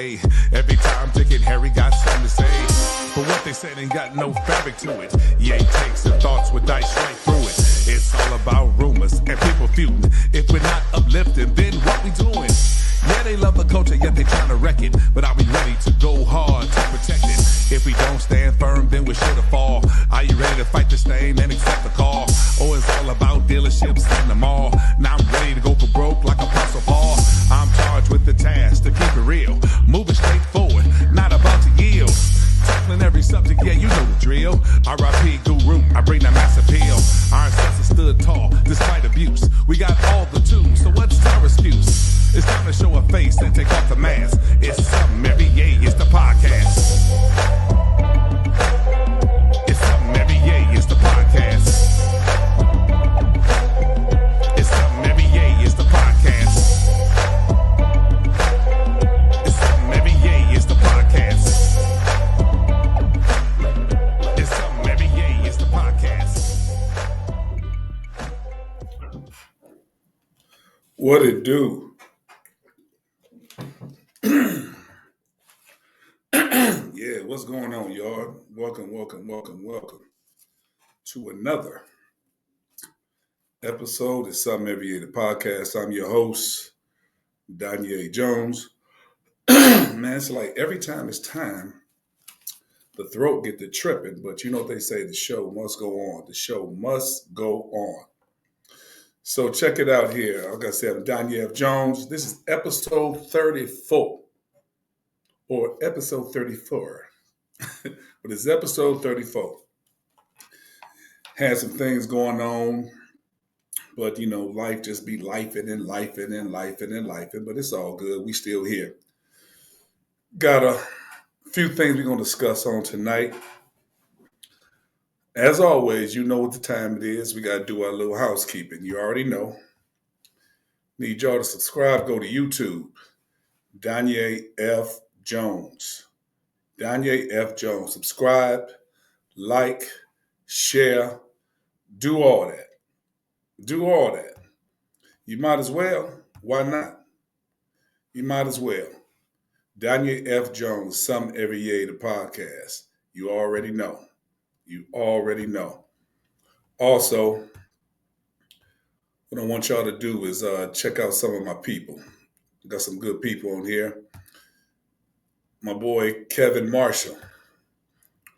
day. Every time Dick and Harry got something to say. But what they said ain't got no fabric to it. Ye takes the thoughts with dice right through it. It's all about rumors and people feuding. If we're not uplifting, then what we doing? Yeah, they love the culture, yet they trying to wreck it. But are we ready to go hard to protect it? If we don't stand firm, then we're sure to fall. Are you ready to fight the stain and accept the call? Or it's all about dealerships and the mall. Now I'm ready to go for broke like Apostle Paul. I'm charged with the task to keep it real. Moving straight forward, not about to yield. Tackling every subject, yeah, you know the drill. R.I.P. Guru, I bring that mass appeal. Our ancestors stood tall, despite abuse. We got all the tools, so what's our excuse? It's time to show a face and take off the mask. It's something every yay, it's the podcast. It's something every yay, it's the podcast. It's something every yay, it's the podcast. It's something every yay, it's the podcast. It's something every yay, it's the podcast. What it do? Yeah, what's going on, y'all? Welcome to another episode of Something Every Year, the podcast. I'm your host, Danye Jones. Man, it's like every time it's time, the throat get to tripping, but you know what they say, the show must go on. The show must go on. So check it out here. Like I said, I'm Danye F. Jones. This is episode 34. Or episode 34. But it's episode 34. Had some things going on. But, you know, life just be lifing. But it's all good. We still here. Got a few things we're going to discuss on tonight. As always, you know what the time it is. We got to do our little housekeeping. You already know. Need y'all to subscribe. Go to YouTube. Danye F. Jones. Danye F. Jones. Subscribe, like, share, do all that. Do all that. You might as well. Why not? You might as well. Danye F. Jones, Something Every Year, the podcast. You already know. You already know. Also, what I want y'all to do is check out some of my people. Got some good people on here. My boy, Kevin Marshall,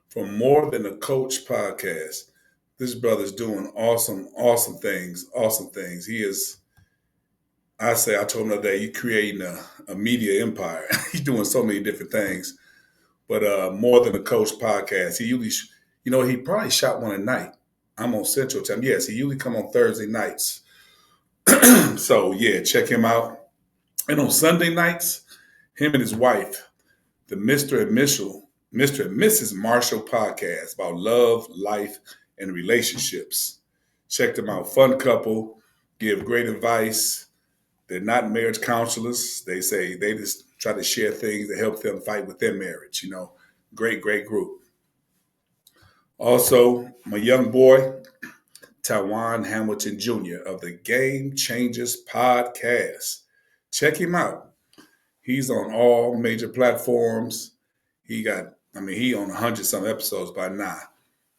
from More Than a Coach podcast. This brother's doing awesome things. He is, I told him the other day, he's creating a media empire. He's doing so many different things. But More Than a Coach podcast, he usually, he probably shot one a night. I'm on Central Time. Yes, he usually come on Thursday nights. So, yeah, check him out. And on Sunday nights, him and his wife, the Mr. and Mrs. Marshall podcast about love, life, and relationships. Check them out. Fun couple, give great advice. They're not marriage counselors. They say they just try to share things that help them fight with their marriage. Great group. Also, my young boy, Tawan Hamilton Jr. of the Game Changers podcast. Check him out. He's on all major platforms. He on 100-some episodes by now.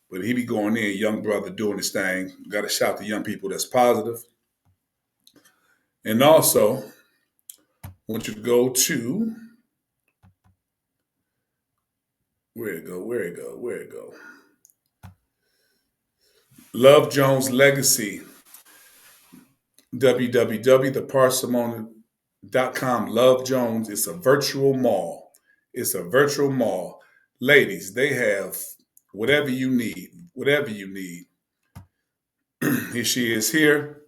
But he be going in, young brother doing his thing. Got to shout to young people that's positive. And also, I want you to go to, where it go? Love Jones Legacy, www.theparsimony.com. Love Jones. It's a virtual mall. Ladies, they have whatever you need. Here she is here.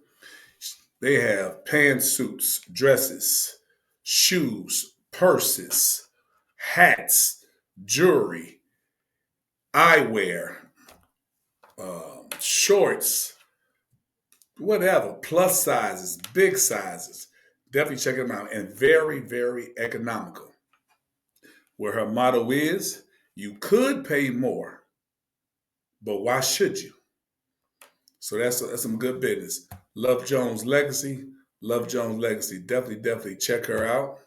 They have pantsuits, dresses, shoes, purses, hats, jewelry, eyewear, shorts, whatever, plus sizes, big sizes. Definitely check them out. And very, very economical. Where her motto is, you could pay more, but why should you? So that's some good business. Love Jones Legacy. Definitely check her out.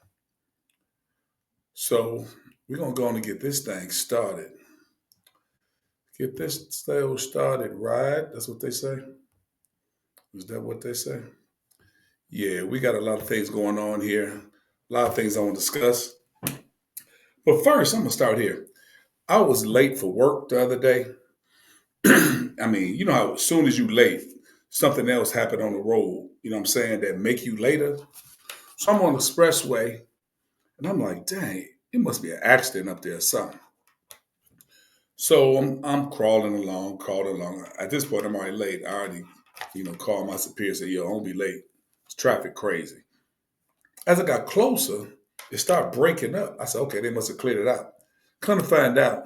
So we're going to go on and get this thing started. Get this sale started, right? That's what they say. Is that what they say? Yeah, we got a lot of things going on here. A lot of things I want to discuss. But first, I'm going to start here. I was late for work the other day. I mean, you know how as soon as you late, something else happened on the road, you know what I'm saying, that make you later. So I'm on the expressway, and I'm like, dang, it must be an accident up there or something. So I'm crawling along. At this point, I'm already late. I already, called my superior and said, yo, don't be late. It's traffic crazy. As I got closer, it started breaking up. I said, okay, they must have cleared it out. Come to find out,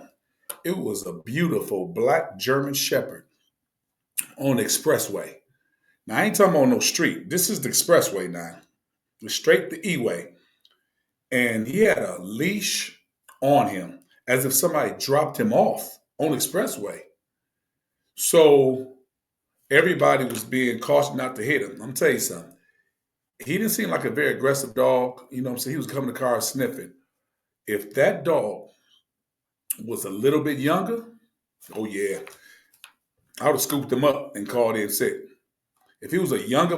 it was a beautiful black German Shepherd on the expressway. Now, I ain't talking about no street. This is the expressway now. It's straight the E-way. And he had a leash on him as if somebody dropped him off on the expressway. So everybody was being cautious not to hit him. I'm going to tell you something. He didn't seem like a very aggressive dog. You know what I'm saying? He was coming to the car sniffing. If that dog was a little bit younger, oh yeah, I would have scooped him up and called in sick. If he was a younger,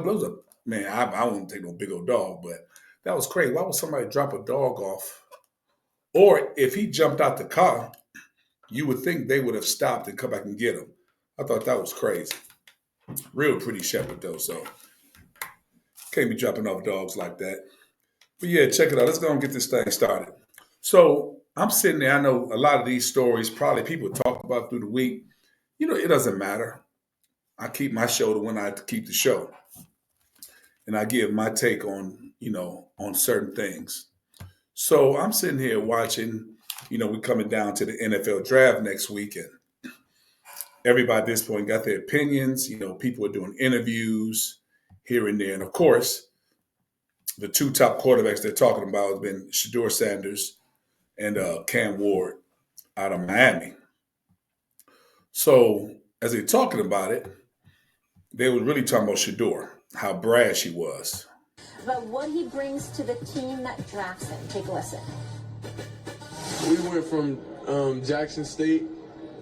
man, I wouldn't take no big old dog, but that was crazy. Why would somebody drop a dog off? Or if he jumped out the car, you would think they would have stopped and come back and get him. I thought that was crazy. Real pretty shepherd though, so can't be dropping off dogs like that. But yeah, check it out. Let's go and get this thing started. So I'm sitting there. I know a lot of these stories probably people talk about through the week. It doesn't matter. I keep my show to when I have to keep the show. And I give my take on certain things. So I'm sitting here watching, we're coming down to the NFL draft next week, and everybody at this point got their opinions. People are doing interviews here and there. And of course, the two top quarterbacks they're talking about have been Shedeur Sanders and Cam Ward out of Miami. So as they're talking about it, they were really talking about Shedeur, how brash he was. But what he brings to the team that drafts him. Take a listen. We went from Jackson State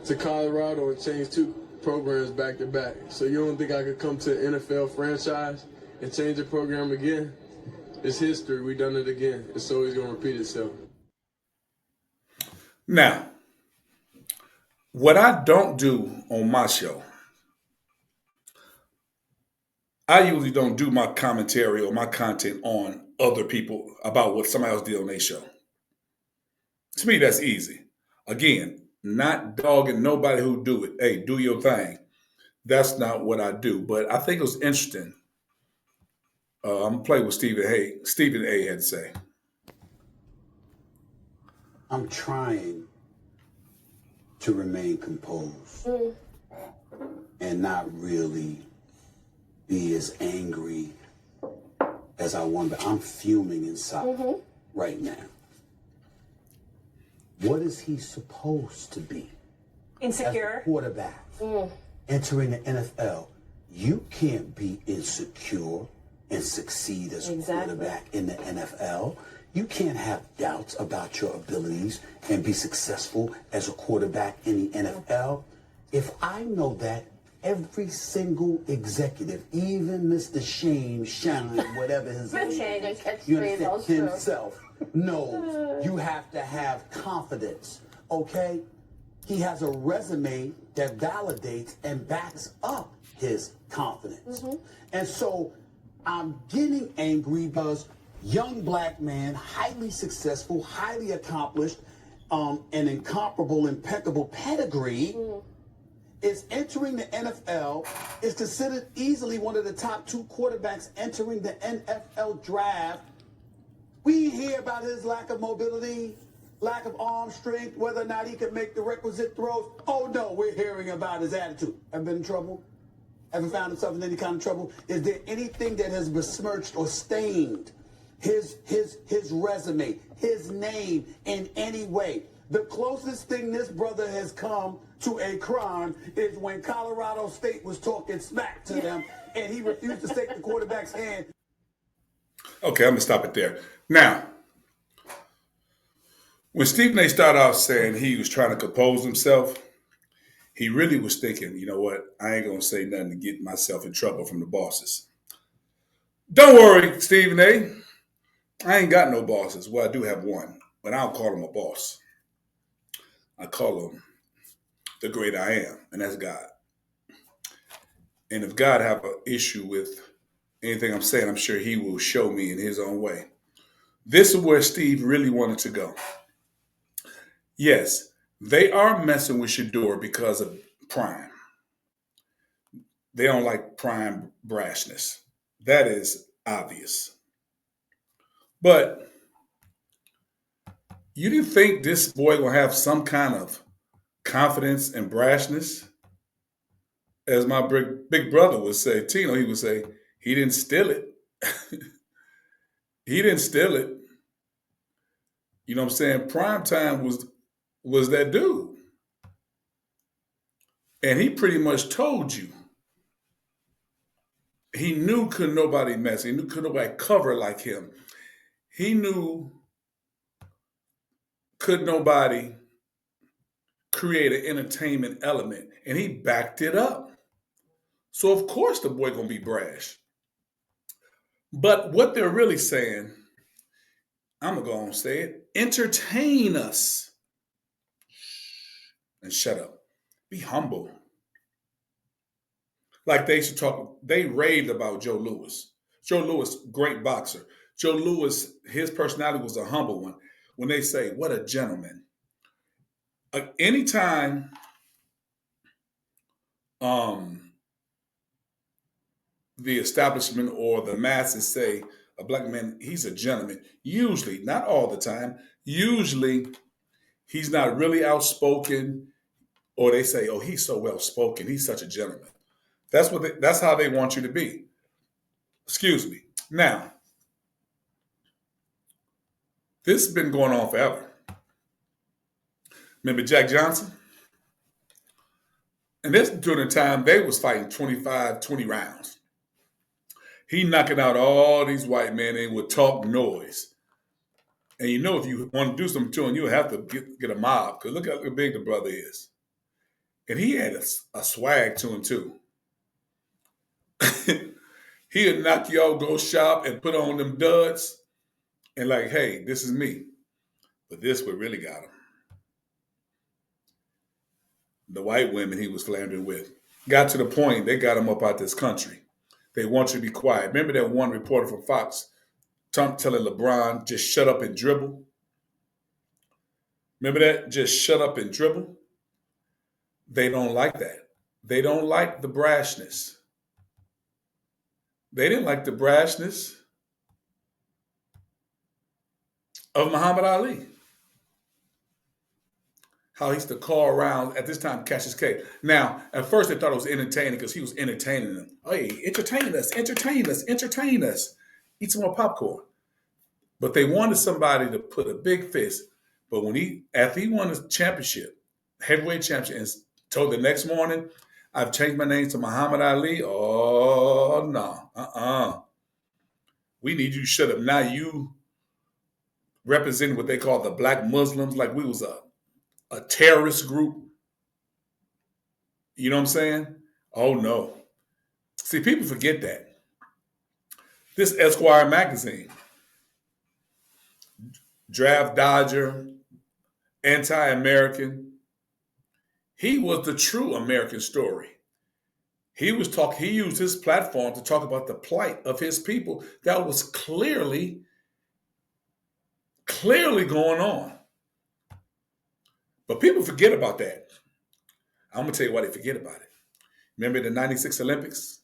to Colorado and changed two programs back to back. So you don't think I could come to an NFL franchise and change the program again? It's history. We done it again. It's always going to repeat itself. Now, what I don't do on my show, I usually don't do my commentary or my content on other people about what somebody else did on their show. To me, that's easy. Again, not dogging nobody who do it. Hey, do your thing. That's not what I do. But I think it was interesting. I'm going to play what Stephen A. had to say. I'm trying to remain composed and not really be as angry as I want. But I'm fuming inside right now. What is he supposed to be? Insecure. As a quarterback entering the NFL. You can't be insecure and succeed as a quarterback in the NFL. You can't have doubts about your abilities and be successful as a quarterback in the NFL. If I know that, every single executive, even Mr. Shine, whatever his name is, you understand, himself, knows you have to have confidence, okay? He has a resume that validates and backs up his confidence. And so I'm getting angry because young black man, highly successful, highly accomplished, an incomparable, impeccable pedigree, is entering the NFL, is considered easily one of the top two quarterbacks entering the NFL draft. We hear about his lack of mobility, lack of arm strength, whether or not he can make the requisite throws. Oh no, we're hearing about his attitude. Ever been in trouble? Ever found himself in any kind of trouble? Is there anything that has besmirched or stained his resume, his name in any way? The closest thing this brother has come to a crime is when Colorado State was talking smack to them and he refused to shake the quarterback's hand. Okay, I'm going to stop it there. Now, When Stephen A. started off saying he was trying to compose himself, he really was thinking, you know what, I ain't going to say nothing to get myself in trouble from the bosses. Don't worry, Stephen A. I ain't got no bosses. Well, I do have one, but I don't call him a boss. I call him the great I am, and that's God. And if God have an issue with anything I'm saying, I'm sure he will show me in his own way. This is where Steve really wanted to go. Yes, they are messing with Shedeur because of Prime. They don't like Prime brashness. That is obvious. But you didn't think this boy gonna have some kind of confidence and brashness? As my big brother would say, Tino, he would say, he didn't steal it. He didn't steal it. You know what I'm saying? Primetime was that dude. And he pretty much told you. He knew couldn't nobody mess. He knew couldn't nobody cover like him. He knew could nobody create an entertainment element. And he backed it up. So of course the boy gonna be brash. But what they're really saying, I'm gonna go on and say it, entertain us. And shut up. Be humble. Like they used to talk, they raved about Joe Louis. Joe Louis, great boxer. Joe Louis, his personality was a humble one. When they say, what a gentleman. Anytime the establishment or the masses say a black man, he's a gentleman, usually, not all the time, usually he's not really outspoken, or they say, oh, he's so well spoken, he's such a gentleman. That's how they want you to be. Excuse me. Now, this has been going on forever. Remember Jack Johnson? And this during the time they was fighting 25, 20 rounds. He knocking out all these white men and would talk noise. And you know if you want to do something to him, you'll have to get a mob. Because look how big the brother is. And he had a swag to him too. He'd knock you out, go shop, and put on them duds. And like, hey, this is me. But this what really got him. The white women he was flandering with. Got to the point, they got him up out this country. They want you to be quiet. Remember that one reporter from Fox telling LeBron, just shut up and dribble? Remember that? Just shut up and dribble? They don't like that. They don't like the brashness. They didn't like the brashness of Muhammad Ali. How he used to call around at this time, Cassius Clay. Now, at first they thought it was entertaining because he was entertaining them. Hey, entertain us, entertain us, entertain us. Eat some more popcorn. But they wanted somebody to put a big fist. But after he won the championship, heavyweight championship, and told the next morning, I've changed my name to Muhammad Ali. Oh, no, We need you to shut up. Now you represent what they call the black Muslims, like we was a terrorist group. You know what I'm saying? Oh, no. See, people forget that. This Esquire magazine, draft dodger, anti-American, he was the true American story. He used his platform to talk about the plight of his people that was clearly going on. But people forget about that. I'm going to tell you why they forget about it. Remember the 96 Olympics?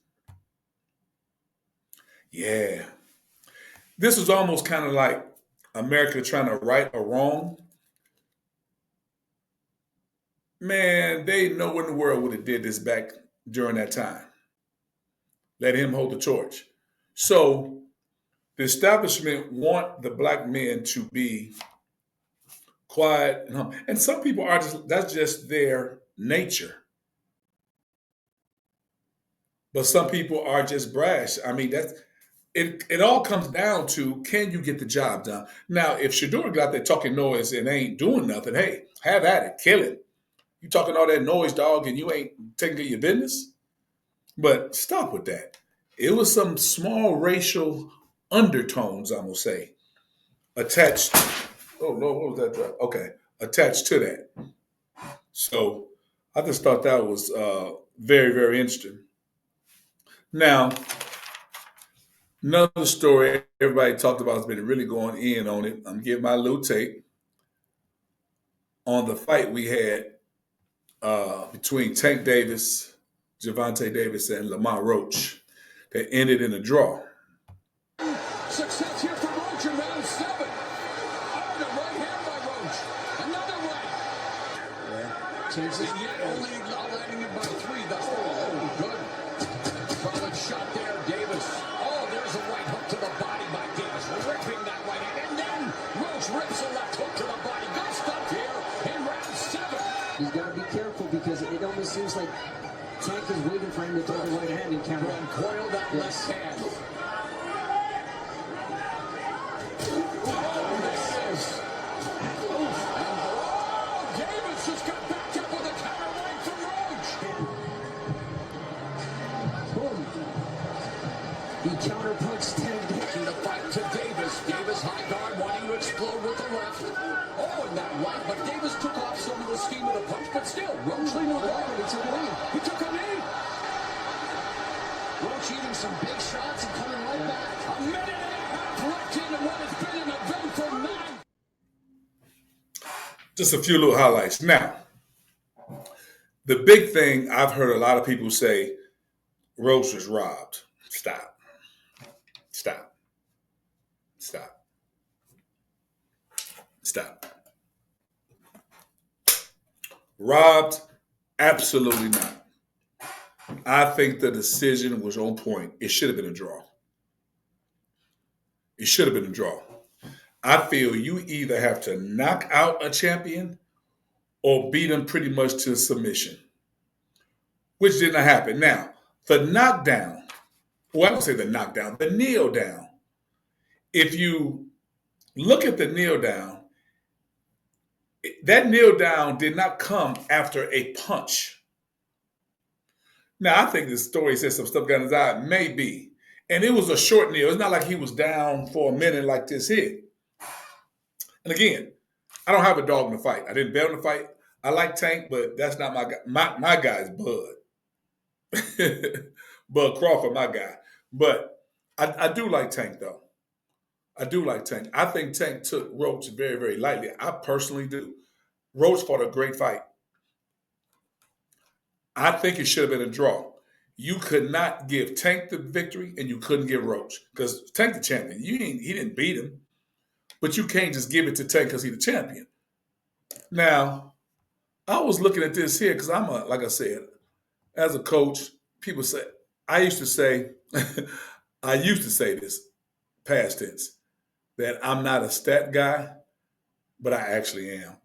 Yeah. This was almost kind of like America trying to right a wrong. Man, they know in the world would have did this back during that time. Let him hold the torch. So the establishment want the black men to be quiet and humble. And some people are that's just their nature. But some people are just brash. I mean, it all comes down to, can you get the job done? Now, if Shedeur got there talking noise and ain't doing nothing, hey, have at it, kill it. You talking all that noise, dog, and you ain't taking care of your business? But stop with that. It was some small racial undertones, I'm gonna say, attached. Oh no, what was that drop? Okay, attached to that. So I just thought that was very, very interesting. Now, another story everybody talked about has been really going in on it. I'm giving my little take on the fight we had between Tank Davis, Javante Davis, and Lamar Roach that ended in a draw. Success here for Roach in round 7. Oh, the right hand by Roach. Another right. Yeah. Changes. And yet only landing it by 3 thus far. Oh, good. Solid shot there, Davis. Oh, there's a right hook to the body by Davis. Ripping that right hand. And then Roach rips a left hook to the body. Good stuff here in round 7. He's got to be careful because it almost seems like Tank is waiting for him to throw the right hand and counter. Coil that left hand. Davis just got backed up with a counter right from Roach. Boom. He counterpunched Tank. Taking the fight to Davis. Davis high guard wanting to explode with the left. Oh, and that right, but Davis took off some of the steam of the punch, but still, Roach leaned on right, and he took a knee. He took a knee. Roach eating some big shots and coming right back. A minute and a half left in what has been an eventful night. Just a few little highlights. Now, the big thing I've heard a lot of people say, Roach was robbed. Stop. Stop. Stop. Stop. Robbed? Absolutely not. I think the decision was on point. It should have been a draw. It should have been a draw. I feel you either have to knock out a champion or beat him pretty much to submission, which didn't happen. Now, the knockdown, well, I don't say the knockdown, the kneel down. If you look at the kneel down, that kneel down did not come after a punch. Now, I think the story says some stuff got in his eye. Maybe. And it was a short kneel. It's not like he was down for a minute like this here. And again, I don't have a dog in the fight. I didn't bet on the fight. I like Tank, but that's not my guy. My guy is Bud. Bud Crawford, my guy. But I do like Tank, though. I do like Tank. I think Tank took Roach very, very lightly. I personally do. Roach fought a great fight. I think it should have been a draw. You could not give Tank the victory, and you couldn't give Roach. Because Tank the champion. He didn't beat him. But you can't just give it to Tank because he's the champion. Now, I was looking at this here because like I said, as a coach, people say, I used to say this, past tense, that I'm not a stat guy, but I actually am.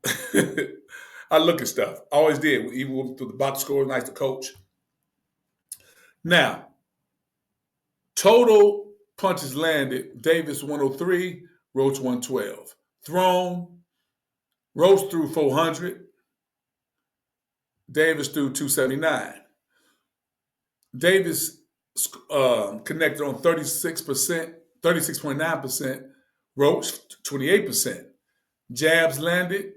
I look at stuff. I always did, even through the box score, nice to coach. Now, total punches landed, Davis 103, Roach 112. Thrown, Roach threw 400. Davis threw 279. Davis connected on 36%, 36.9%. Roach 28%. Jabs landed.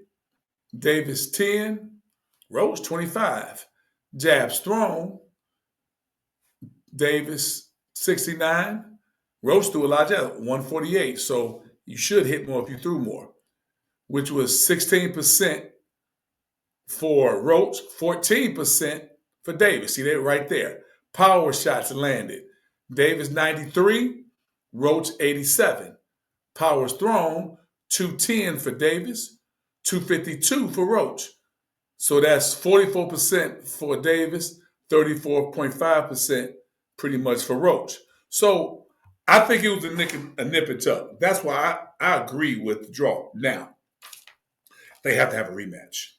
Davis 10. Roach 25. Jabs thrown. Davis 69. Roach threw a lot of jabs, 148. So you should hit more if you threw more, which was 16% for Roach, 14% for Davis. See, they're right there. Power shots landed. Davis 93, Roach 87. Powers thrown, 210 for Davis, 252 for Roach. So that's 44% for Davis, 34.5% pretty much for Roach. So I think it was a nip and tuck. That's why I agree with the draw. Now, they have to have a rematch.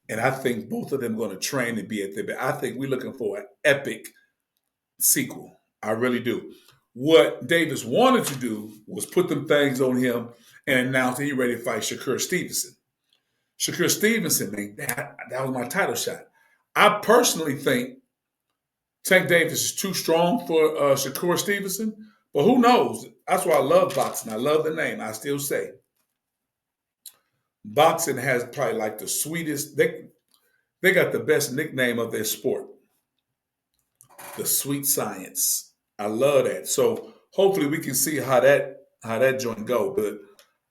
And I think both of them are going to train and be at their best. I think we're looking for an epic sequel. I really do. What Davis wanted to do was put them things on him and announce that he ready to fight Shakur Stevenson. Shakur Stevenson, man, that was my title shot. I personally think Tank Davis is too strong for Shakur Stevenson, but who knows? That's why I love boxing. I love the name. I still say boxing has probably like the sweetest. They got the best nickname of their sport, the Sweet Science. I love that. So hopefully we can see how that joint go. But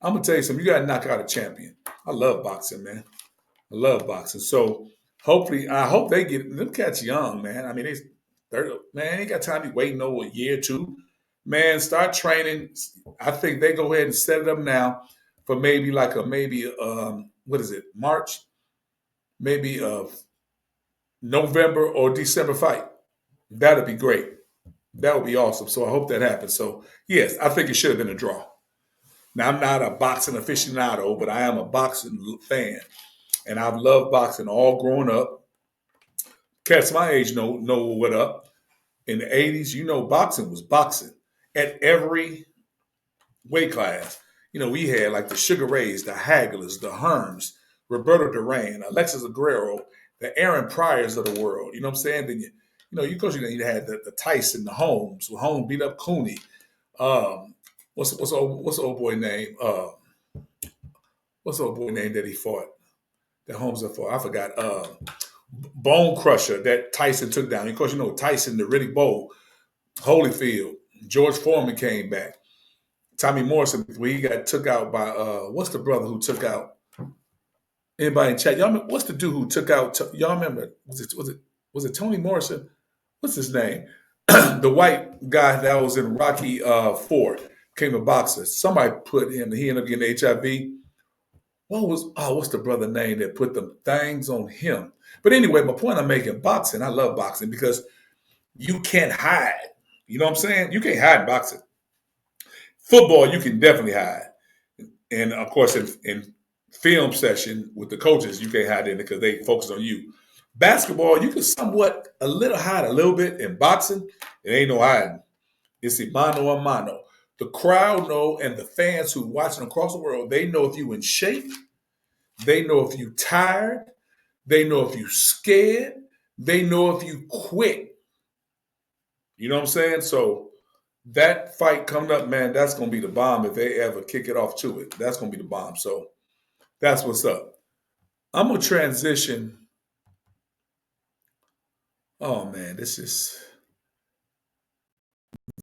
I'm gonna tell you something. You gotta knock out a champion. I love boxing, man. I love boxing. So hopefully, I hope they get them cats young, man. I mean, they ain't got time to be waiting over a year or two. Man, start training. I think they go ahead and set it up now for maybe what is it, March? Maybe November or December fight. That'd be great. That would be awesome. So I hope that happens. So yes, I think it should have been a draw. Now I'm not a boxing aficionado, but I am a boxing fan. And I've loved boxing all growing up. Cats my age know what up. In the 80s, boxing was boxing at every weight class. We had like the Sugar Rays, the Hagglers, the Herms, Roberto Duran, Alexis Aguero, the Aaron Pryors of the world. You know what I'm saying? Then you had the Tyson, the Holmes. Well, Holmes beat up Cooney. What's the old boy name? What's the old boy name that he fought? That Holmes fought. I forgot. Bone Crusher that Tyson took down. Of course, Tyson, the Riddick Bowe, Holyfield, George Foreman came back. Tommy Morrison, where he got took out by what's the brother who took out anybody in chat? Y'all remember, what's the dude who took out? Y'all remember? Was it Tony Morrison? What's his name? The white guy that was in Rocky IV came a boxer. Somebody put him. He ended up getting HIV. What's the brother name that put the things on him? But anyway, my point I'm making, boxing, I love boxing because you can't hide. You know what I'm saying? You can't hide in boxing. Football, you can definitely hide. And of course, in film session with the coaches, you can't hide in it because they focus on you. Basketball, you can somewhat hide a little bit. In boxing, it ain't no hiding. It's a mano a mano. The crowd know, and the fans who watching across the world, they know if you in shape. They know if you tired. They know if you scared. They know if you quit. You know what I'm saying? So that fight coming up, man, that's going to be the bomb if they ever kick it off to it. That's going to be the bomb. So that's what's up. I'm going to transition. Oh, man, this is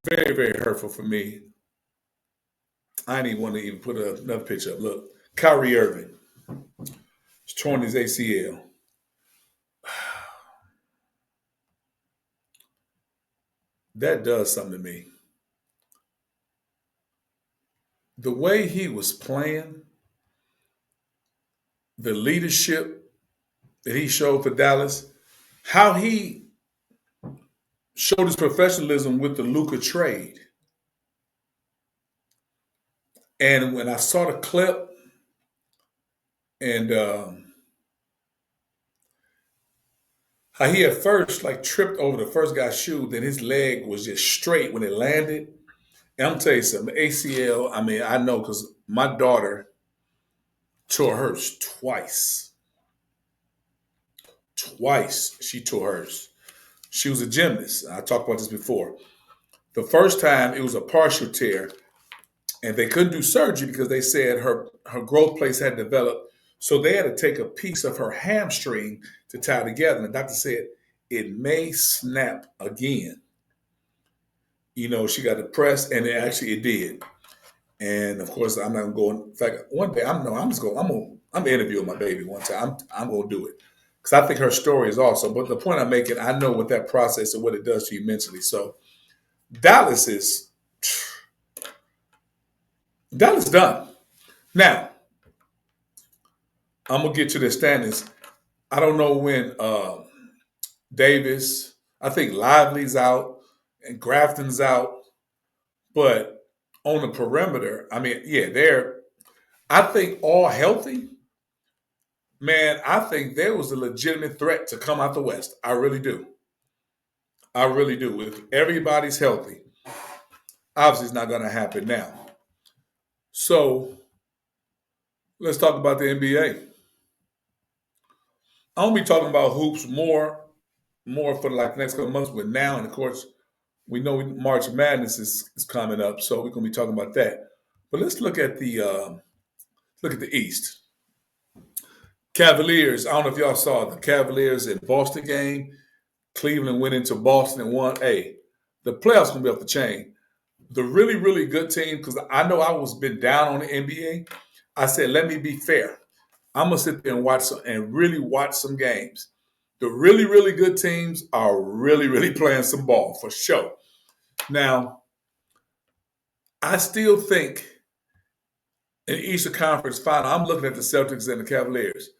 very, very hurtful for me. I didn't even want to even put another picture up. Look, Kyrie Irving. He's torn his ACL. That does something to me. The way he was playing, the leadership that he showed for Dallas, how he showed his professionalism with the Looka trade. And when I saw the clip and how he at first tripped over the first guy's shoe, then his leg was just straight when it landed. And I'm telling you something, ACL, I know because my daughter tore hers twice. Twice she tore hers. She was a gymnast. I talked about this before. The first time it was a partial tear, and they couldn't do surgery because they said her growth plates had developed. So they had to take a piece of her hamstring to tie together. And the doctor said it may snap again. She got depressed, and it did. And of course, I'm not gonna go. In fact, one day I'm gonna interview my baby one time. I'm gonna do it because I think her story is awesome. But the point I'm making, I know what that process and what it does to you mentally. So Dallas done. Now I'm gonna get to the standings. I don't know when Davis. I think Lively's out and Grafton's out, but on the perimeter, they're. I think all healthy. Man, I think there was a legitimate threat to come out the West. I really do. I really do. If everybody's healthy. Obviously, it's not going to happen now. So let's talk about the NBA. I'm gonna be talking about hoops more for like the next couple of months. But now, and of course, we know March Madness is coming up, so we're gonna be talking about that. But let's look at the East. Cavaliers. I don't know if y'all saw the Cavaliers in Boston game. Cleveland went into Boston and won. Hey, the playoffs gonna be off the chain. The really, really good team, because I know I was been down on the NBA. I said, let me be fair. I'm gonna sit there and really watch some games. The really, really good teams are really, really playing some ball for sure. Now, I still think in the Eastern Conference Final, I'm looking at the Celtics and the Cavaliers.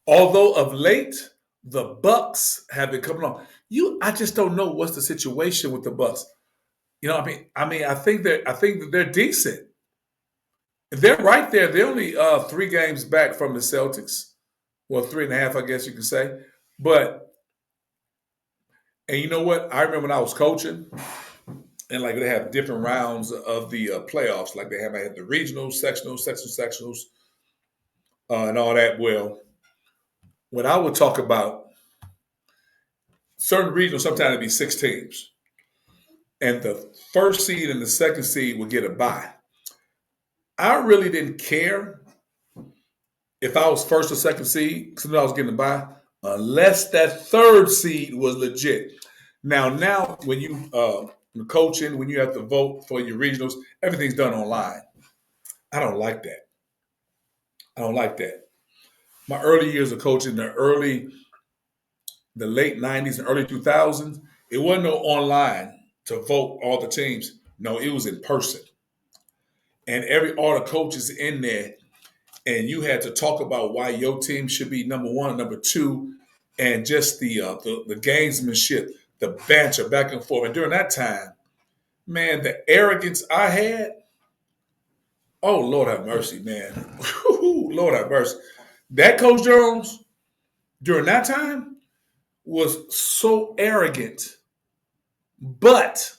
Although of late, the Bucks have been coming on. I just don't know what's the situation with the Bucks. You know, I think that they're decent. They're right there. They're only 3 games back from the Celtics. Well, 3.5, I guess you can say. And you know what? I remember when I was coaching, and like they have different rounds of the playoffs. Like I had the regionals, sectionals, and all that. Well, when I would talk about certain regionals, sometimes it'd be 6 teams, and the first seed and the second seed would get a bye. I really didn't care if I was first or second seed, because I was getting a bye, unless that third seed was legit. Now, when you coaching, when you have to vote for your regionals, everything's done online. I don't like that. My early years of coaching, the late '90s and early 2000s, it wasn't no online to vote all the teams. No, it was in person, and all the coaches in there, and you had to talk about why your team should be number one, number two, and just the gamesmanship, the banter back and forth. And during that time, man, the arrogance I had, oh, Lord have mercy, man. Lord have mercy. That Coach Jones, during that time, was so arrogant. But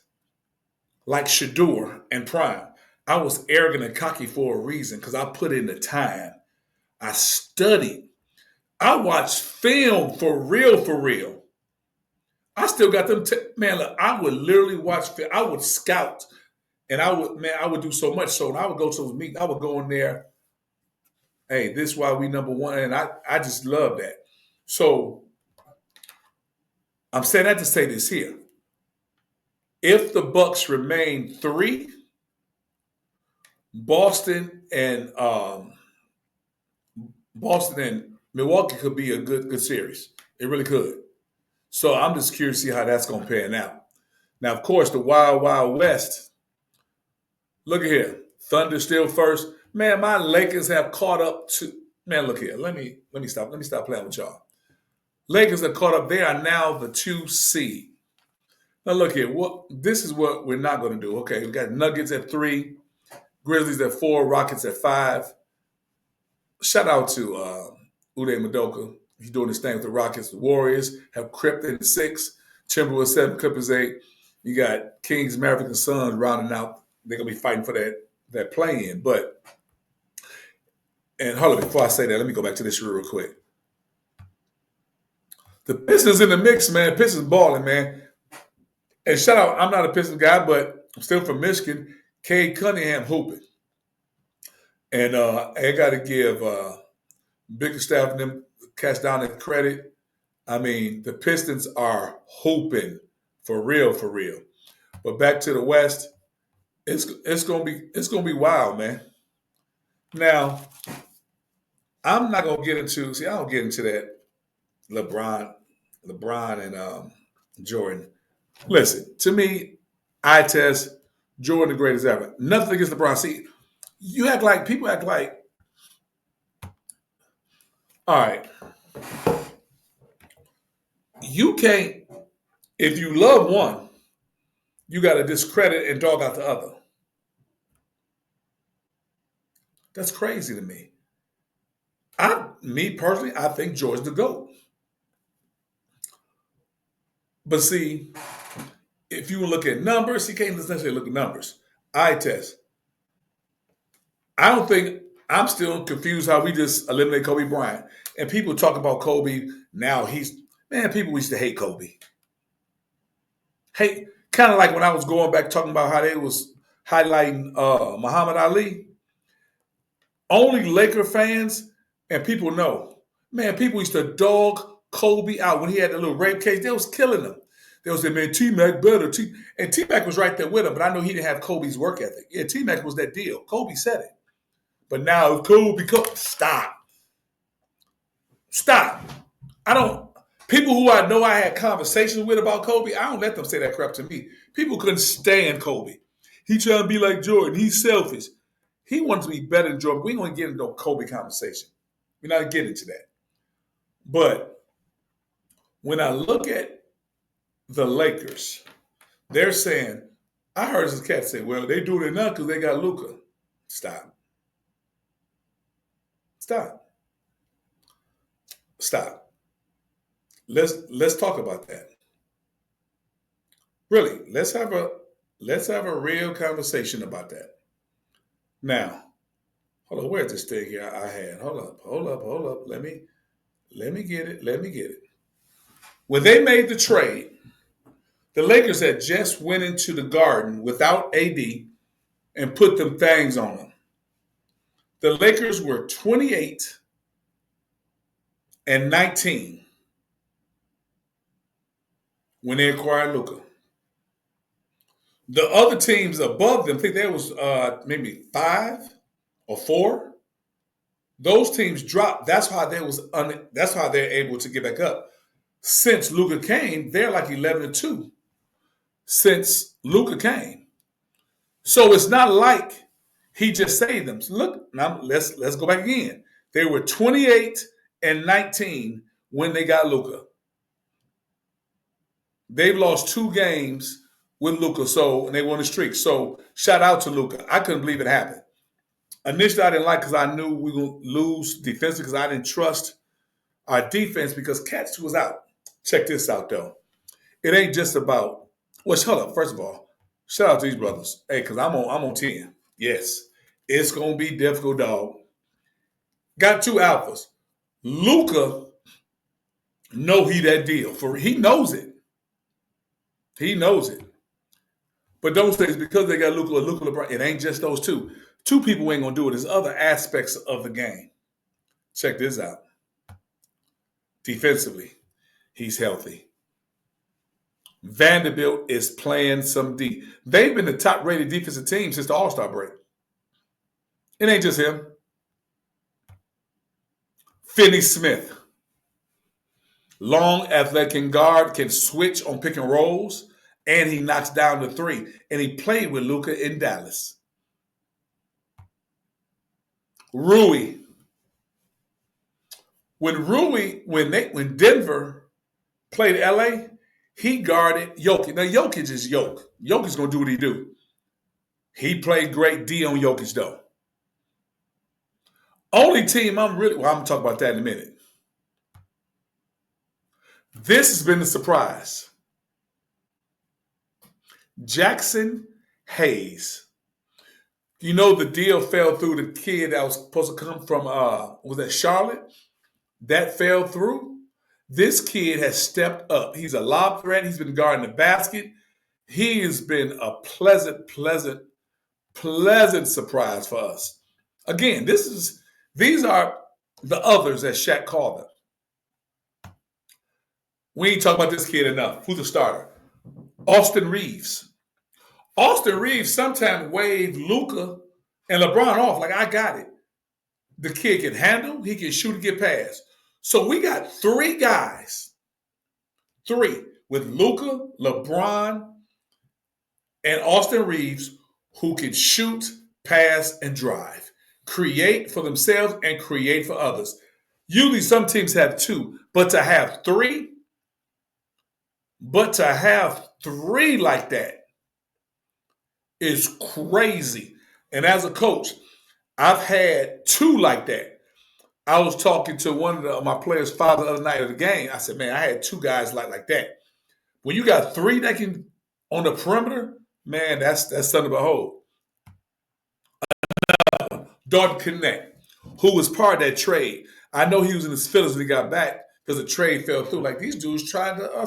like Shedeur and Prime, I was arrogant and cocky for a reason, because I put in the time. I studied. I watched film for real, for real. I still got them. Man, look, I would literally watch film. I would scout. And I would do so much. So when I would go to those meetings, I would go in there. Hey, this is why we number one. And I just love that. So I'm saying that to say this here. If the Bucks remain 3, Boston and Milwaukee could be a good series. It really could. So I'm just curious to see how that's going to pan out. Now, of course, the Wild Wild West. Look at here. Thunder still first. Man, my Lakers have caught up to. Man, look here. Let me stop. Let me stop playing with y'all. Lakers are caught up. They are now the 2 seed. Now look here. This is what we're not going to do. Okay, we got Nuggets at 3, Grizzlies at 4, Rockets at 5. Shout out to Uday Madoka. He's doing his thing with the Rockets. The Warriors have crept into 6, Timberwolves 7, Clippers 8. You got Kings, Mavericks, and Suns rounding out. They're gonna be fighting for that play-in. And hold on, before I say that, let me go back to this real quick. The Pistons in the mix, man. Pistons balling, man. And shout out, I'm not a Pistons guy, but I'm still from Michigan. Cade Cunningham hooping. And I got to give Bickerstaff and them cats down the credit. I mean, the Pistons are hooping for real, for real. But back to the West, it's gonna be wild, man. Now, I'm not gonna get into. I don't get into that LeBron and Jordan. Listen, to me, I test Jordan the greatest ever. Nothing against LeBron. See, people act like, all right, you can't. If you love one, you got to discredit and dog out the other. That's crazy to me. Me personally, I think Jordan's the GOAT. But see, if you look at numbers, he can't necessarily look at numbers. Eye test. I don't think I'm still confused how we just eliminate Kobe Bryant. And people talk about Kobe now. People used to hate Kobe. Hate, kind of like when I was going back talking about how they was highlighting Muhammad Ali. Only Laker fans and people know. Man, people used to dog Kobe out when he had the little rape case. They was killing him. They was saying, man, T-Mac better. And T-Mac was right there with him, but I know he didn't have Kobe's work ethic. Yeah, T-Mac was that deal. Kobe said it. But now Kobe, stop. Stop. I don't, people who I know I had conversations with about Kobe, I don't let them say that crap to me. People couldn't stand Kobe. He trying to be like Jordan. He's selfish. He wants to be better than Jordan. We ain't going to get into a Kobe conversation. We're not getting into that. But when I look at the Lakers, they're saying, I heard this cat say, well, they doing it now because they got Looka. Stop. Let's talk about that. Really, let's have a real conversation about that. Now, hold on, where's this thing here I had? Hold up. Let me get it. When they made the trade, the Lakers had just went into the Garden without AD and put them things on them. The Lakers were 28-19 when they acquired Looka. The other teams above them, I think there was maybe 5 or 4. Those teams dropped. That's how they're able to get back up. Since Looka came, they're like 11-2. Since Looka came, so it's not like he just saved them. So look, now let's go back again. They were 28-19 when they got Looka. They've lost 2 games with Looka, and they won a streak. So shout out to Looka. I couldn't believe it happened. Initially, I didn't like because I knew we were going to lose defensively because I didn't trust our defense because Cats was out. Check this out, though. It ain't just about, hold up. First of all, shout out to these brothers. Hey, because I'm on 10. Yes, it's going to be difficult, dog. Got 2 alphas. Looka know he that deal. He knows it. He knows it. But don't say it's because they got Looka or LeBron. It ain't just those 2. 2 people ain't going to do it. There's other aspects of the game. Check this out. Defensively, he's healthy. Vanderbilt is playing some D. They've been the top-rated defensive team since the All-Star break. It ain't just him. Finney Smith. Long, athletic guard, can switch on pick and rolls, and he knocks down the 3. And he played with Looka in Dallas. Rui. When Denver played LA, he guarded Jokic. Now, Jokic is Jokic. Jokic's going to do what he do. He played great D on Jokic, though. Only team I'm going to talk about that in a minute. This has been a surprise. Jackson Hayes. You know the deal fell through. The kid that was supposed to come from, was that Charlotte? That fell through. This kid has stepped up. He's a lob threat. He's been guarding the basket. He has been a pleasant surprise for us. Again, these are the others, as Shaq called them. We ain't talking about this kid enough. Who's the starter? Austin Reeves. Austin Reeves sometimes waved Looka and LeBron off like, I got it. The kid can handle, he can shoot and get past. So we got 3 guys. 3 with Looka, LeBron, and Austin Reeves who can shoot, pass, and drive. Create for themselves and create for others. Usually some teams have 2, but to have 3 like that is crazy. And as a coach, I've had 2 like that. I was talking to one of my players' father the other night of the game. I said, man, I had 2 guys like that. When you got 3 that can on the perimeter, man, that's something to behold. Dalton Connect, who was part of that trade. I know he was in his feelings when he got back because the trade fell through. Like, these dudes trying to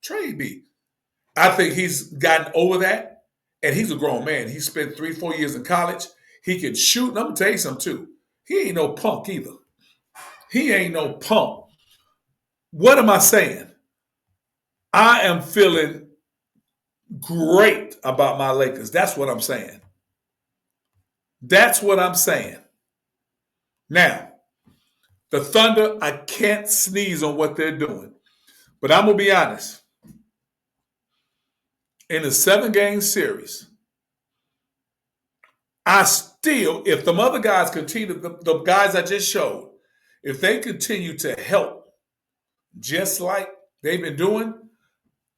trade me. I think he's gotten over that, and he's a grown man. He spent 3-4 years in college. He can shoot, and I'm going to tell you something, too. He ain't no punk either. He ain't no punk. What am I saying? I am feeling great about my Lakers. That's what I'm saying. That's what I'm saying. Now, the Thunder, I can't sneeze on what they're doing. But I'm going to be honest. In a 7-game series, I still, if the other guys continue, the guys I just showed, if they continue to help just like they've been doing,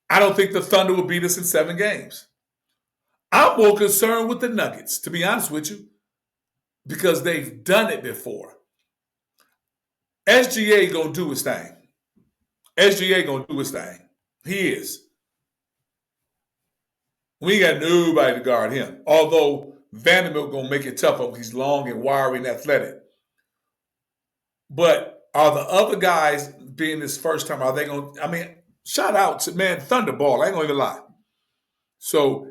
I don't think the Thunder will beat us in 7 games. I'm more concerned with the Nuggets, to be honest with you, because they've done it before. SGA going to do his thing. SGA going to do his thing. He is. We ain't got nobody to guard him. Although Vanderbilt going to make it tough up. He's long and wiry and athletic. But are the other guys being this first time, are they going to, I mean, shout out to, man, Thunderball. I ain't going to even lie. So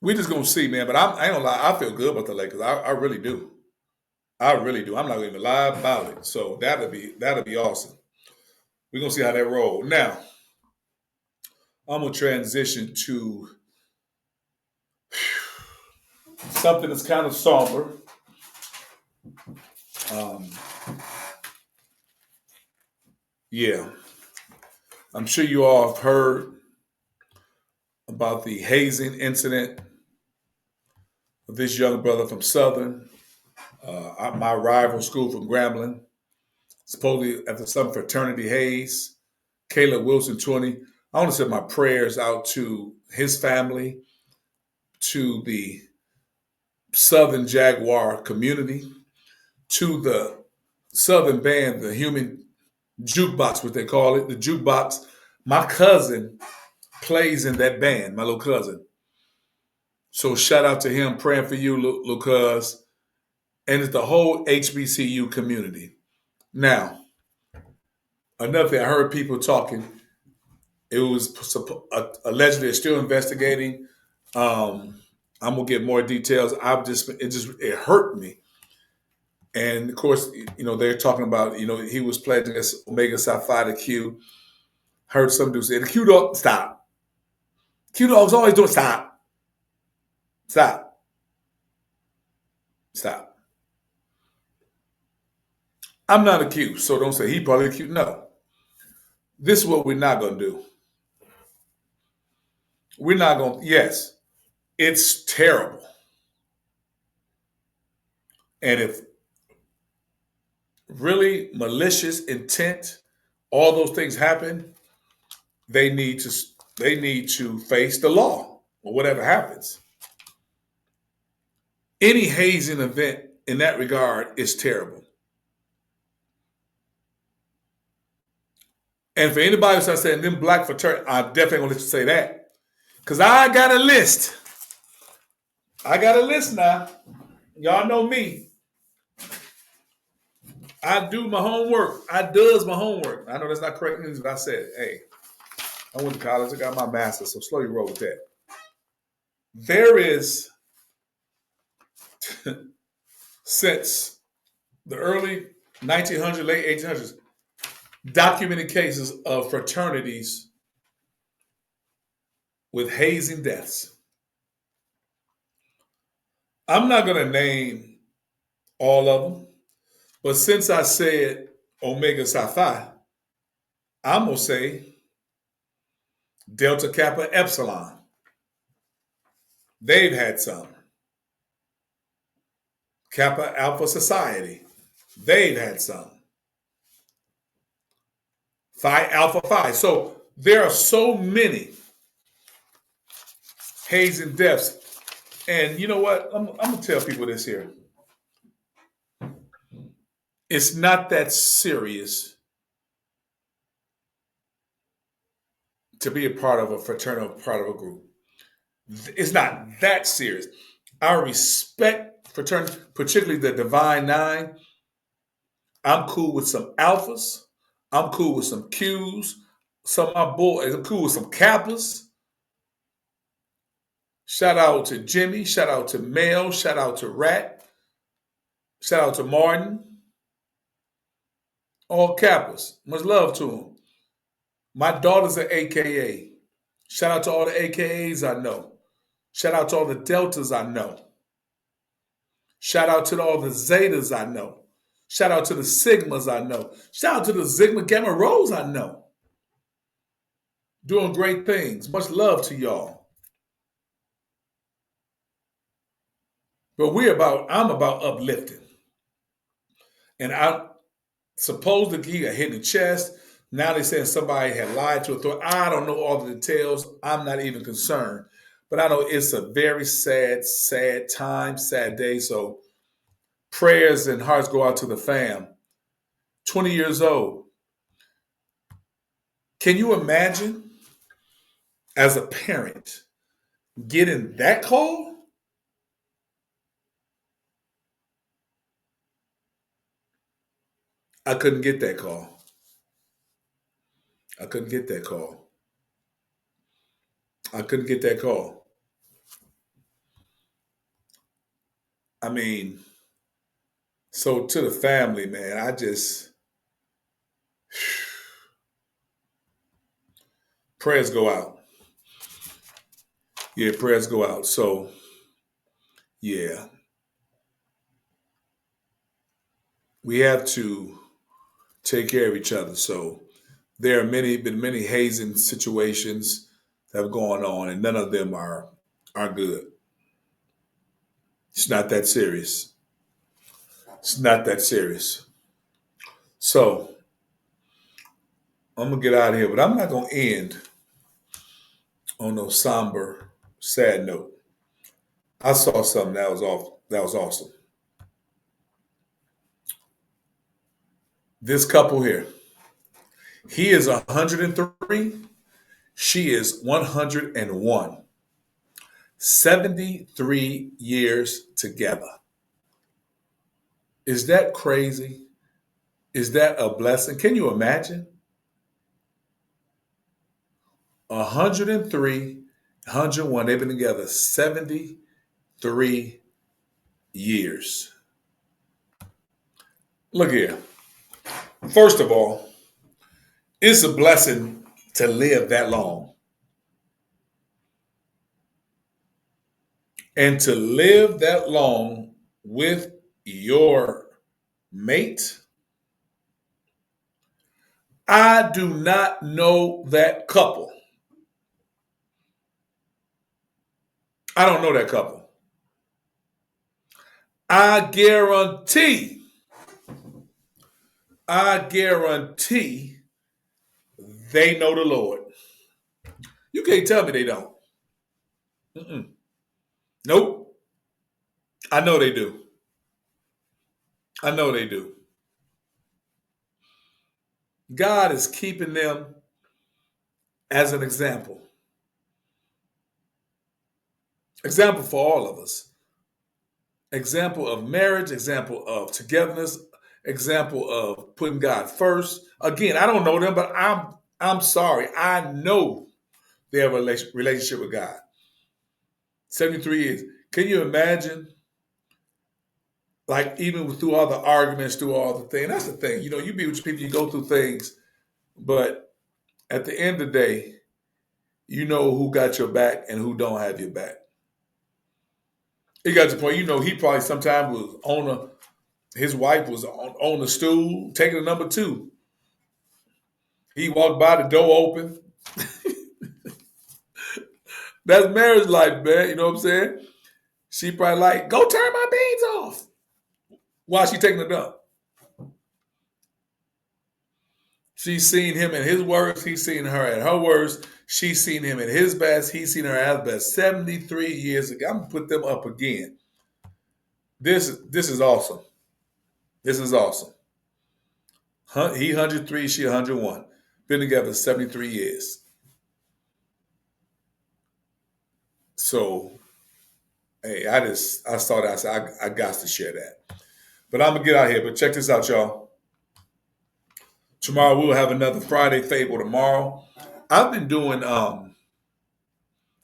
we just going to see, man. But I ain't going to lie. I feel good about the Lakers. I really do. I really do. I'm not going to even lie about it. So that'll be awesome. We're going to see how that roll. Now, I'm going to transition to something that's kind of somber. Yeah. I'm sure you all have heard about the hazing incident of this young brother from Southern, my rival school from Grambling. Supposedly after some fraternity haze, Caleb Wilson, 20. I want to send my prayers out to his family, to the Southern Jaguar community, to the Southern band, the Human Jukebox, what they call it, the Jukebox. My cousin plays in that band, my little cousin. So shout out to him, praying for you, Looka, and it's the whole HBCU community. Now, another thing, I heard people talking. It was allegedly still investigating. I'm gonna get more details. It hurt me. And of course, they're talking about, he was pledging against Omega Psi Phi to Q. Heard some dude say, the Q dog, stop. Q dog's always doing stop. Stop. Stop. I'm not a Q, so don't say he probably a Q. No. This is what we're not gonna do. We're not going to, yes, it's terrible. And if really malicious intent, all those things happen, they need to face the law or whatever happens. Any hazing event in that regard is terrible. And for anybody who starts saying them black fraternity, I'm definitely going to let you say that. Because I got a list. I got a list now. Y'all know me. I do my homework. I does my homework. I know that's not correct news, but I said, hey, I went to college. I got my master's, so slow your roll with that. There is, since the early 1900s, late 1800s, documented cases of fraternities with hazing deaths. I'm not going to name all of them, but since I said Omega Psi Phi, I'm going to say Delta Kappa Epsilon. They've had some. Kappa Alpha Society. They've had some. Phi Alpha Phi. So there are so many hazing deaths. And you know what? I'm going to tell people this here. It's not that serious to be a part of a fraternal, part of a group. It's not that serious. I respect fraternity, particularly the Divine Nine. I'm cool with some alphas. I'm cool with some Qs. Some of my boys. I'm cool with some Kappas. Shout out to Jimmy. Shout out to Mel. Shout out to Rat. Shout out to Martin. All Kappas. Much love to them. My daughter's an AKA. Shout out to all the AKAs I know. Shout out to all the Deltas I know. Shout out to all the Zetas I know. Shout out to the Sigmas I know. Shout out to the Sigma Gamma Rhos I know. Doing great things. Much love to y'all. But I'm about uplifting. And I supposedly he got hit in the chest. Now they're saying somebody had lied to a authority. I don't know all the details. I'm not even concerned. But I know it's a very sad, sad time, sad day. So prayers and hearts go out to the fam. 20 years old. Can you imagine as a parent getting that call? I couldn't get that call. I couldn't get that call. I couldn't get that call. I mean, so to the family, man, I just prayers go out. Yeah, prayers go out. So, yeah. We have to take care of each other. So there are been many hazing situations that have gone on, and none of them are good. It's not that serious. It's not that serious. So I'm gonna get out of here, but I'm not gonna end on no somber, sad note. I saw something that was awesome. This couple here, he is 103, she is 101. 73 years together. Is that crazy? Is that a blessing? Can you imagine? 103, 101. They've been together 73 years. Look here. First of all, it's a blessing to live that long. And to live that long with your mate. I do not know that couple. I don't know that couple. I guarantee they know the Lord. You can't tell me they don't. Nope. I know they do. I know they do. God is keeping them as an example. Example for all of us. Example of marriage, example of togetherness, example of putting God first. Again, I don't know them, but I'm sorry. I know they have a relationship with God. 73 years. Can you imagine? Like, even through all the arguments, through all the things. That's the thing. You know, you be with people, you go through things, but at the end of the day, you know who got your back and who don't have your back. It got to the point, you know, he probably sometimes was his wife was on the stool, taking a number 2. He walked by, the door open. That's marriage life, man. You know what I'm saying? She probably like, go turn my beans off while she taking a dump. She's seen him in his worst. He's seen her at her worst. She's seen him at his best. He's seen her at his best. 73 years ago. I'm going to put them up again. This is awesome. This is awesome. He 103, she 101. Been together 73 years. So Hey, I saw that. I said, I got to share that. But I'm going to get out here. But check this out, y'all. Tomorrow we'll have another Friday Fable tomorrow. I've been doing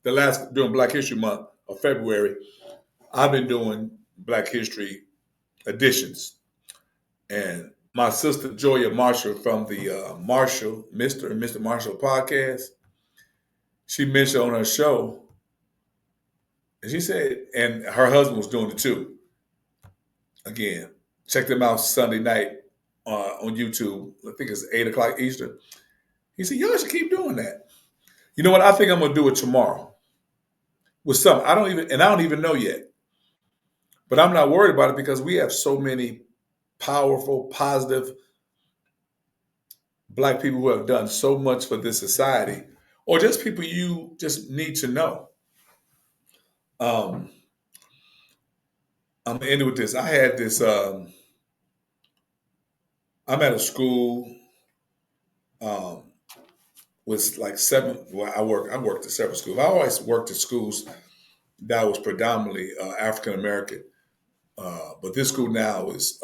during Black History Month of February. I've been doing Black History editions, and my sister Joya Marshall from the Mr. and Mr. Marshall podcast, she mentioned on her show, and she said, and her husband was doing it too. Again, check them out Sunday night on YouTube. I think it's 8:00 Eastern. He said, y'all should keep doing that. You know what? I think I'm gonna do it tomorrow with some. I don't even know yet. But I'm not worried about it because we have so many powerful, positive Black people who have done so much for this society, or just people you just need to know. I'm gonna end it with this. I had this. I'm at a school with like seven. Well, I worked at several schools. I always worked at schools that was predominantly African American, but this school now is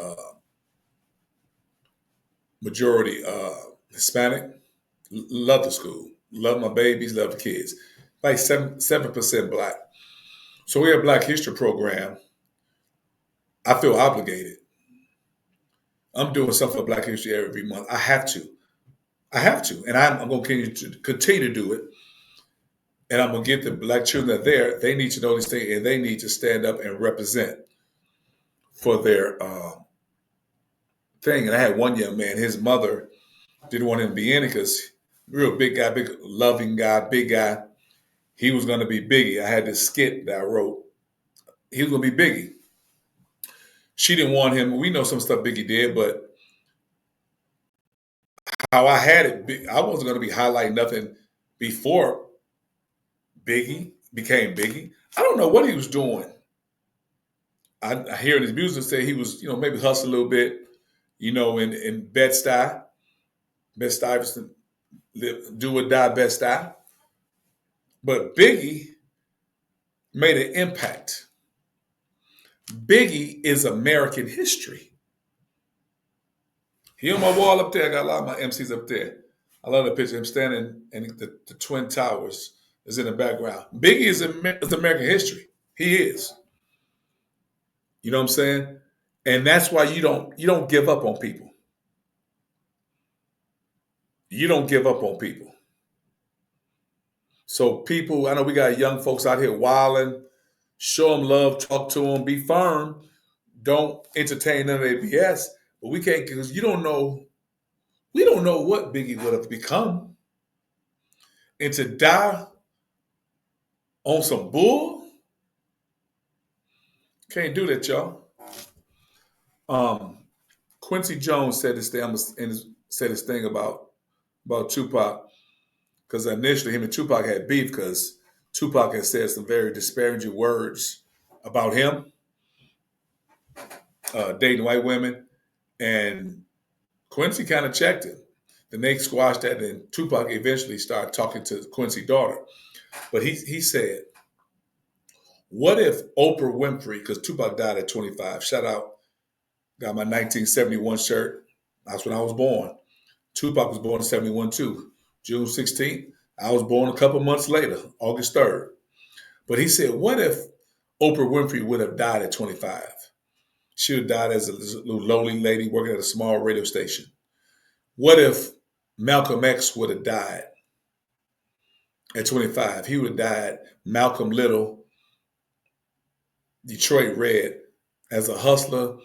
majority Hispanic. Love the school. Love my babies. Love the kids. Like 7% Black. So we have a Black History program. I feel obligated. I'm doing something for Black History every month. I have to. And I'm going to continue to do it. And I'm going to get the Black children that are there. They need to know these things, and they need to stand up and represent for their thing. And I had one young man, his mother didn't want him to be in it because real big guy, big loving guy, big guy. He was going to be Biggie. I had this skit that I wrote. He was going to be Biggie. She didn't want him. We know some stuff Biggie did, but how I had it, I wasn't going to be highlighting nothing before Biggie became Biggie. I don't know what he was doing. I hear in his music say he was, maybe hustle a little bit, in Bed-Stuy. Bed-Stuy, do or die Bed-Stuy. But Biggie made an impact. Biggie is American history. He on my wall up there. I got a lot of my MCs up there. I love the picture. Him standing and the Twin Towers is in the background. Biggie is American history. He is. You know what I'm saying? And that's why you don't give up on people. You don't give up on people. So people, I know we got young folks out here wilding. Show them love, talk to them, be firm. Don't entertain none of their BS. But we can't, because we don't know what Biggie would have become. And to die on some bull, can't do that, y'all. Quincy Jones said this thing about Tupac, because initially him and Tupac had beef because Tupac had said some very disparaging words about him, dating white women, and Quincy kind of checked him. Then they squashed that, and Tupac eventually started talking to Quincy's daughter. But he said, what if Oprah Winfrey, because Tupac died at 25, shout out, got my 1971 shirt. That's when I was born. Tupac was born in 71 too. June 16th. I was born a couple months later, August 3rd. But he said, what if Oprah Winfrey would have died at 25? She would have died as a little lowly lady working at a small radio station. What if Malcolm X would have died at 25? He would have died Malcolm Little, Detroit Red, as a hustler,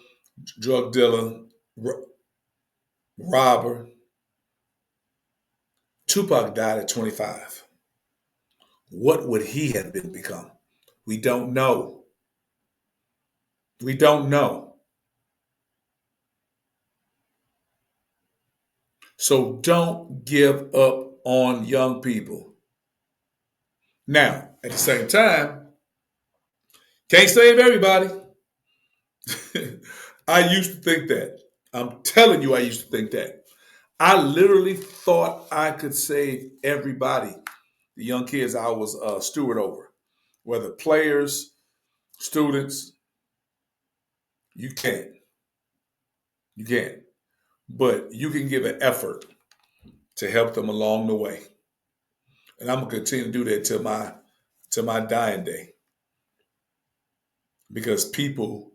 drug dealer, robber. Tupac died at 25. What would he have become? We don't know. We don't know. So don't give up on young people. Now, at the same time, can't save everybody. I used to think that. I'm telling you, I used to think that. I literally thought I could save everybody, the young kids I was a steward over, whether players, students, you can't. You can't. But you can give an effort to help them along the way. And I'm gonna continue to do that till my dying day. Because people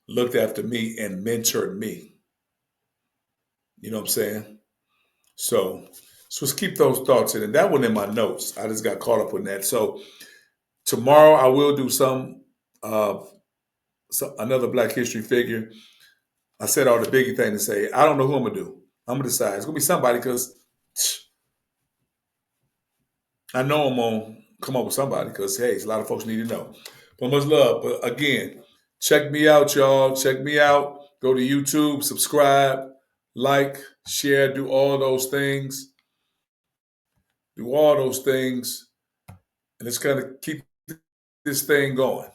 looked after me and mentored me. You know what I'm saying? So let's keep those thoughts in. And that one in my notes. I just got caught up in that. So tomorrow I will do another Black History figure. I said all the biggie thing to say. I don't know who I'm gonna do. I'm gonna decide. It's gonna be somebody because I know I'm gonna come up with somebody because hey, a lot of folks need to know. But much love. But again, check me out, y'all. Check me out. Go to YouTube, subscribe, like, share, do all those things. Do all those things. And it's gonna keep this thing going.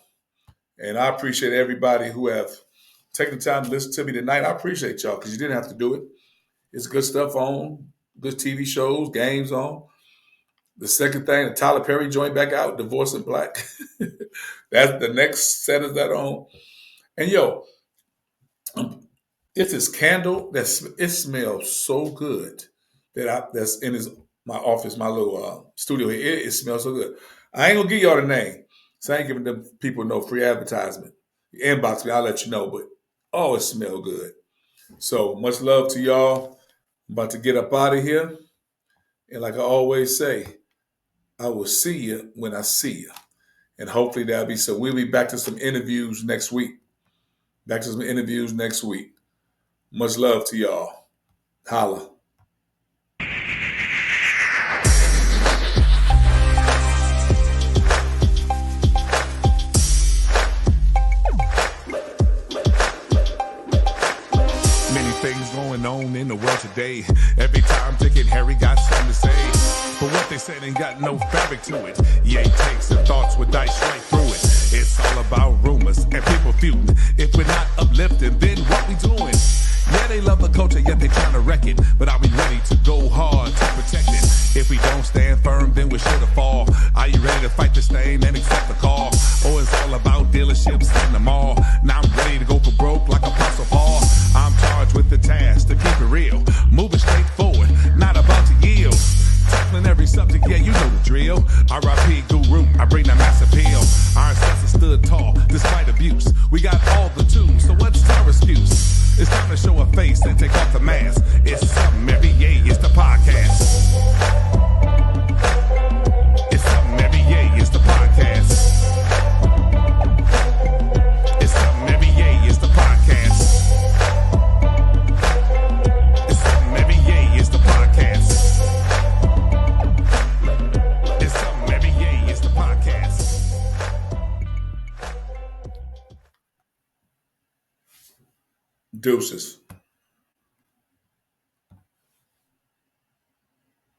And I appreciate everybody who have taken the time to listen to me tonight. I appreciate y'all because you didn't have to do it. It's good stuff on, good TV shows, games on. The second thing, the Tyler Perry joint back out, Divorce in Black. That's the next set of that on. And yo, it's this candle it smells so good that's in my office, my little studio here. It smells so good. I ain't gonna give y'all the name, so I ain't giving them people no free advertisement. You inbox me, I'll let you know. But oh, it smells good. So much love to y'all. I'm about to get up out of here, and like I always say, I will see you when I see you. And hopefully that'll be so. We'll be back to some interviews next week. Much love to y'all. Holla. Many things going on in the world today. Every time Dick and Harry got something to say. But what they said ain't got no fabric to it. Ye takes the thoughts with dice straight through it. It's all about rumors and people feuding. If we're not uplifting, then what we doing? Yeah, they love the culture, yet they trying to wreck it. But are we ready to go hard to protect it? If we don't stand firm, then we're sure to fall. Are you ready to fight this thing and accept the call? Oh, it's all about dealerships and the mall. Now I'm ready to go for broke like Apostle Paul. I'm charged with the task to keep it real. Moving straight forward, not about to yield. Tackling every subject, yeah, you know the drill. R.I.P. Guru, I bring that mass appeal. Our ancestors stood tall, despite abuse. We got all the tools, so what's our excuse? It's time to show a face and take off the mask. It's something every yay, it's the podcast. It's something every yay, it's the podcast. It's something every yay, it's the podcast. It's something every yay, it's the podcast. It's something every yay, it's the podcast. Deuces.